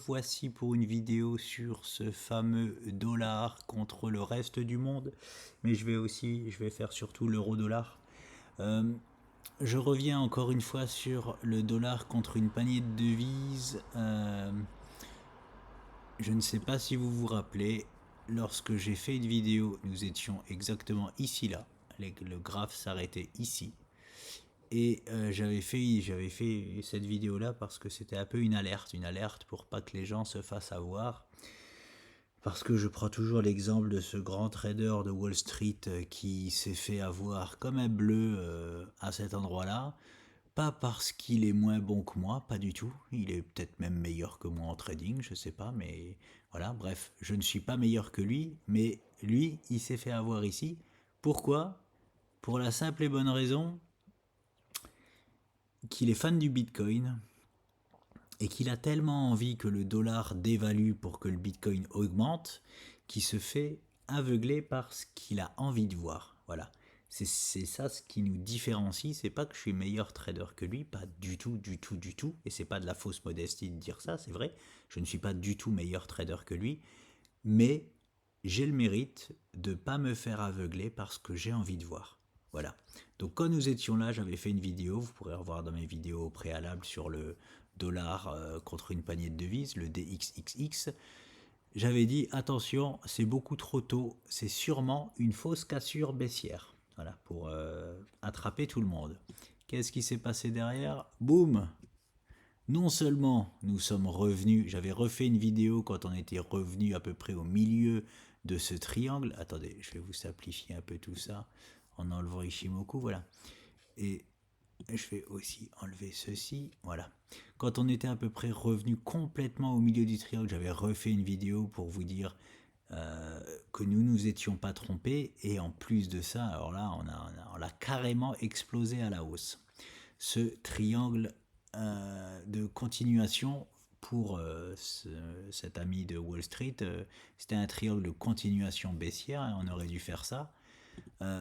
revoici pour une vidéo sur ce fameux dollar contre le reste du monde, mais je vais faire surtout l'euro-dollar. Euh, je reviens encore une fois sur le dollar contre une poignée de devises. Je ne sais pas si vous vous rappelez, lorsque j'ai fait une vidéo, nous étions exactement ici là, le graphe s'arrêtait ici. Et j'avais fait cette vidéo-là parce que c'était un peu une alerte pour pas que les gens se fassent avoir. Parce que je prends toujours l'exemple de ce grand trader de Wall Street qui s'est fait avoir comme un bleu à cet endroit-là. Pas parce qu'il est moins bon que moi, pas du tout. Il est peut-être même meilleur que moi en trading, je sais pas, mais voilà, bref, je ne suis pas meilleur que lui, mais lui, il s'est fait avoir ici. Pourquoi? Pour la simple et bonne raison qu'il est fan du Bitcoin et qu'il a tellement envie que le dollar dévalue pour que le Bitcoin augmente qu'il se fait aveugler par ce qu'il a envie de voir. Voilà. C'est ça ce qui nous différencie. C'est pas que je suis meilleur trader que lui, pas du tout, du tout, du tout. Et c'est pas de la fausse modestie de dire ça, c'est vrai. Je ne suis pas du tout meilleur trader que lui, mais j'ai le mérite de pas me faire aveugler par ce que j'ai envie de voir. Voilà. Donc quand nous étions là, j'avais fait une vidéo, vous pourrez revoir dans mes vidéos préalables sur le dollar contre une poignée de devises, le DXXX. J'avais dit attention, c'est beaucoup trop tôt, c'est sûrement une fausse cassure baissière. Voilà, pour attraper tout le monde. Qu'est-ce qui s'est passé derrière? Boum! Non seulement nous sommes revenus, j'avais refait une vidéo quand on était revenu à peu près au milieu de ce triangle. Attendez, je vais vous simplifier un peu tout ça en enlevant Ishimoku, voilà. Et je vais aussi enlever ceci, voilà. Quand on était à peu près revenu complètement au milieu du triangle, j'avais refait une vidéo pour vous dire que nous nous étions pas trompés. Et en plus de ça, alors là, on l'a carrément explosé à la hausse. Ce triangle de continuation pour cet ami de Wall Street, c'était un triangle de continuation baissière, hein, on aurait dû faire ça.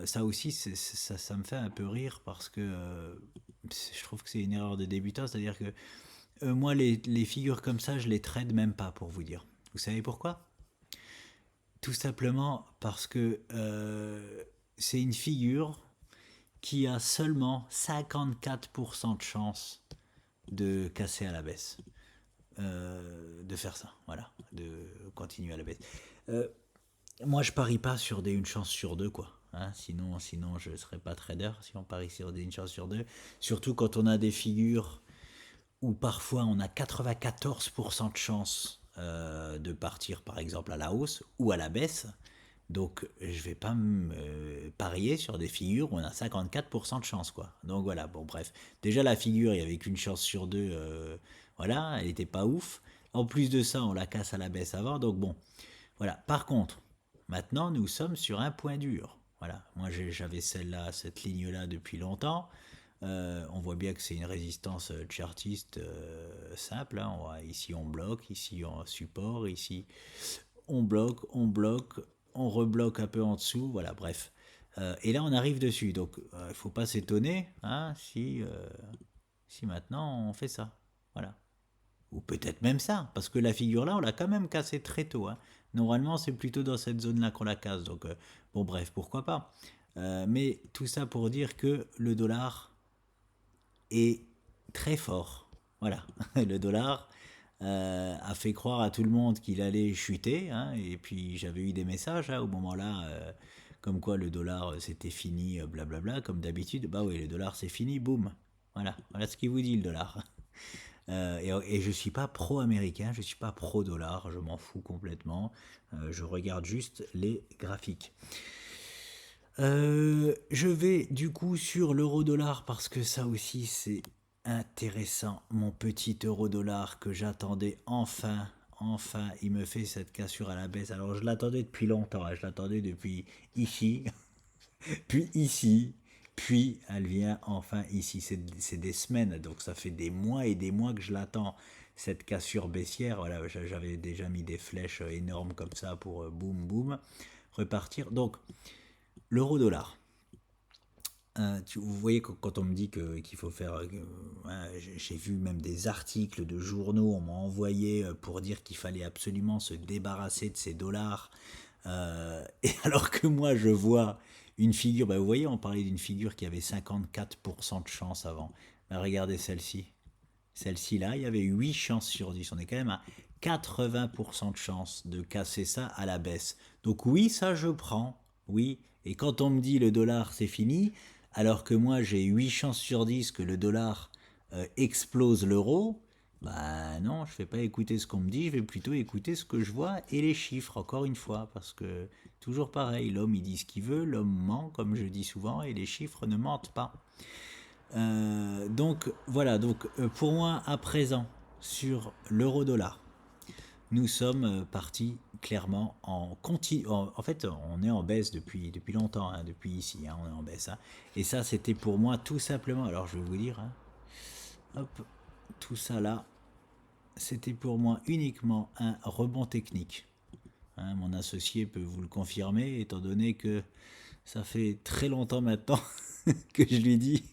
Ça aussi, ça me fait un peu rire parce que je trouve que c'est une erreur de débutant, c'est-à-dire que moi, les figures comme ça, je les trade même pas pour vous dire. Vous savez pourquoi? Tout simplement parce que c'est une figure qui a seulement 54% de chance de casser à la baisse. De faire ça, voilà, de continuer à la baisse. Euh, Moi, je parie pas sur une chance sur deux, quoi. Hein, sinon, je serais pas trader si on parie sur une chance sur deux. Surtout quand on a des figures où parfois on a 94% de chance de partir, par exemple, à la hausse ou à la baisse. Donc, je vais pas me parier sur des figures où on a 54% de chance, quoi. Donc voilà, bon, bref. Déjà, la figure, il n'y avait qu'une chance sur deux, voilà, elle était pas ouf. En plus de ça, on la casse à la baisse avant, donc bon, voilà. Par contre, maintenant, nous sommes sur un point dur. Voilà, moi j'avais celle-là, cette ligne-là depuis longtemps. On voit bien que c'est une résistance chartiste simple. Hein. Ici on bloque, ici on support, ici on bloque, on rebloque un peu en dessous. Voilà, bref. Et là on arrive dessus. Donc il ne faut pas s'étonner hein, si maintenant on fait ça. Voilà. Ou peut-être même ça, parce que la figure là, on l'a quand même cassée très tôt. Hein. Normalement, c'est plutôt dans cette zone-là qu'on la casse. Donc, bon, bref, pourquoi pas. Mais tout ça pour dire que le dollar est très fort. Voilà, le dollar a fait croire à tout le monde qu'il allait chuter. Hein, et puis, j'avais eu des messages hein, au moment-là, comme quoi le dollar c'était fini, blablabla, comme d'habitude. Bah oui, le dollar c'est fini, boum. Voilà, voilà ce qu'il vous dit le dollar. Et je ne suis pas pro-américain, je ne suis pas pro-dollar, je m'en fous complètement. Je regarde juste les graphiques. Je vais du coup sur l'euro-dollar parce que ça aussi c'est intéressant. Mon petit euro-dollar que j'attendais enfin, enfin, il me fait cette cassure à la baisse. Alors je l'attendais depuis longtemps, hein, je l'attendais depuis ici, puis ici, puis elle vient enfin ici. C'est des semaines, donc ça fait des mois et des mois que je l'attends, cette cassure baissière. Voilà, j'avais déjà mis des flèches énormes comme ça pour boum boum repartir. Donc, l'euro-dollar. vous voyez quand on me dit qu'il faut faire... j'ai vu même des articles de journaux, on m'a envoyé pour dire qu'il fallait absolument se débarrasser de ces dollars. Et alors que moi, je vois une figure... Vous voyez, on parlait d'une figure qui avait 54% de chance avant. Regardez celle-ci. Celle-ci là, il y avait 8 chances sur 10. On est quand même à 80% de chance de casser ça à la baisse. Donc oui, ça je prends. Oui. Et quand on me dit le dollar c'est fini, alors que moi j'ai 8 chances sur 10 que le dollar explose l'euro, bah non, je ne vais pas écouter ce qu'on me dit, je vais plutôt écouter ce que je vois et les chiffres, encore une fois, parce que toujours pareil, l'homme il dit ce qu'il veut, l'homme ment, comme je dis souvent, et les chiffres ne mentent pas. Donc voilà, donc pour moi à présent sur l'euro-dollar, nous sommes partis clairement en continu. En fait, on est en baisse depuis longtemps, hein, depuis ici, hein, on est en baisse. Hein. Et ça, c'était pour moi tout simplement. Alors je vais vous dire, hein, hop, tout ça là, c'était pour moi uniquement un rebond technique. Hein, mon associé peut vous le confirmer, étant donné que ça fait très longtemps maintenant que je lui dis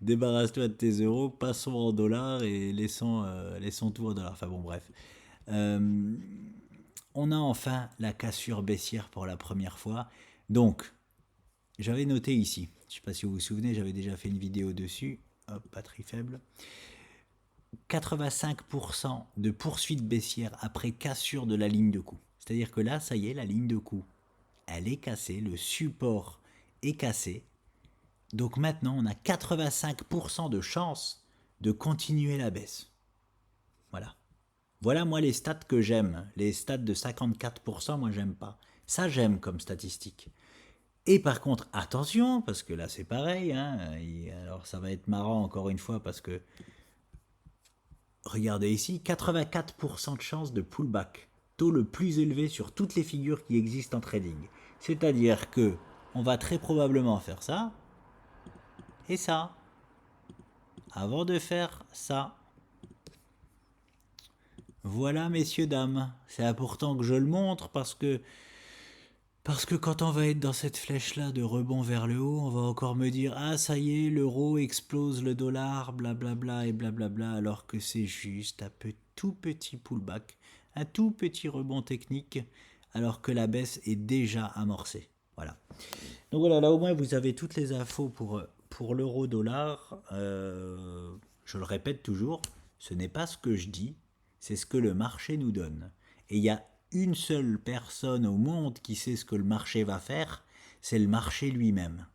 débarrasse-toi de tes euros, passons en dollars et laissons tout en dollars. Enfin bon, bref. On a enfin la cassure baissière pour la première fois. Donc, j'avais noté ici, je ne sais pas si vous vous souvenez, j'avais déjà fait une vidéo dessus. Hop, batterie faible. 85% de poursuite baissière après cassure de la ligne de coup. C'est-à-dire que là, ça y est, la ligne de coup, elle est cassée, le support est cassé. Donc maintenant, on a 85% de chance de continuer la baisse. Voilà. Voilà, moi, les stats que j'aime. Les stats de 54%, moi, j'aime pas. Ça, j'aime comme statistique. Et par contre, attention, parce que là, c'est pareil. Hein, alors, ça va être marrant, encore une fois, parce que... Regardez ici, 84% de chance de pullback. Taux le plus élevé sur toutes les figures qui existent en trading. C'est-à-dire que on va très probablement faire ça et ça avant de faire ça. Voilà, messieurs, dames. C'est important que je le montre parce que quand on va être dans cette flèche-là de rebond vers le haut, on va encore me dire ah ça y est, l'euro explose le dollar, blablabla et blablabla, alors que c'est juste un tout petit pullback, un tout petit rebond technique, alors que la baisse est déjà amorcée. Voilà. Donc voilà, là au moins vous avez toutes les infos pour l'euro-dollar. Je le répète toujours, ce n'est pas ce que je dis, c'est ce que le marché nous donne. Et il y a une seule personne au monde qui sait ce que le marché va faire, c'est le marché lui-même.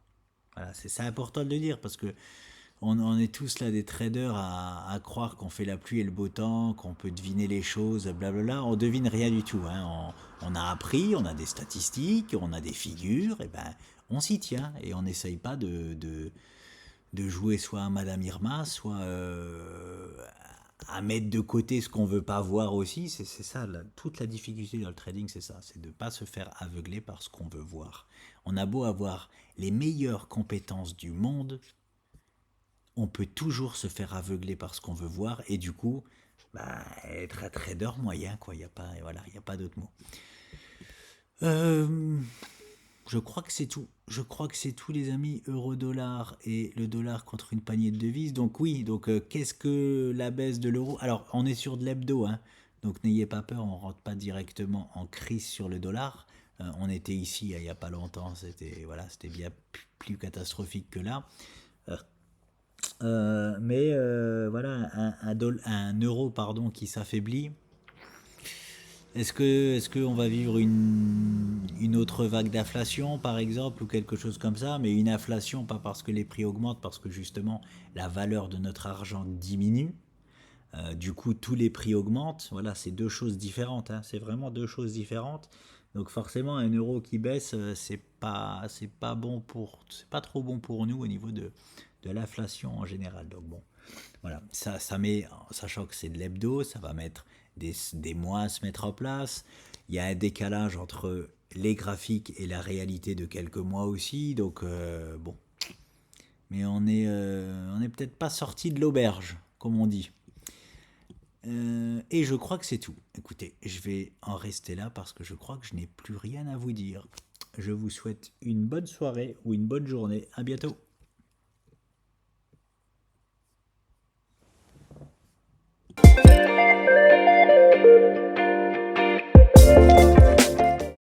Voilà, c'est important de le dire parce que on est tous là des traders à croire qu'on fait la pluie et le beau temps, qu'on peut deviner les choses, blablabla. On devine rien du tout. Hein. On a appris, on a des statistiques, on a des figures, et ben on s'y tient et on n'essaye pas de jouer soit à Madame Irma, soit à mettre de côté ce qu'on veut pas voir aussi. C'est ça, toute la difficulté dans le trading, c'est ça, c'est de ne pas se faire aveugler par ce qu'on veut voir. On a beau avoir les meilleures compétences du monde, on peut toujours se faire aveugler par ce qu'on veut voir et du coup être un trader moyen, quoi. Il n'y a pas, voilà, il y a pas d'autre mot. Je crois que c'est tout. Je crois que c'est tout, les amis. Euro-dollar et le dollar contre une poignée de devises. Donc oui, donc qu'est-ce que la baisse de l'euro? Alors, on est sur de l'hebdo, hein. Donc n'ayez pas peur, on rentre pas directement en crise sur le dollar. On était ici il n'y a pas longtemps, c'était bien plus catastrophique que là. Mais voilà, un euro qui s'affaiblit. Est-ce qu'on va vivre une autre vague d'inflation, par exemple, ou quelque chose comme ça, mais une inflation, pas parce que les prix augmentent, parce que justement la valeur de notre argent diminue. Du coup, tous les prix augmentent. Voilà, c'est deux choses différentes. Hein. C'est vraiment deux choses différentes. Donc forcément, un euro qui baisse, c'est pas trop bon pour nous au niveau de l'inflation en général. Donc bon, voilà, ça met, sachant que c'est de l'hebdo, ça va mettre des mois à se mettre en place. Il y a un décalage entre les graphiques et la réalité de quelques mois aussi. Donc bon, mais on est peut-être pas sorti de l'auberge, comme on dit. Et je crois que c'est tout. Écoutez, je vais en rester là parce que je crois que je n'ai plus rien à vous dire. Je vous souhaite une bonne soirée ou une bonne journée. À bientôt. Bye.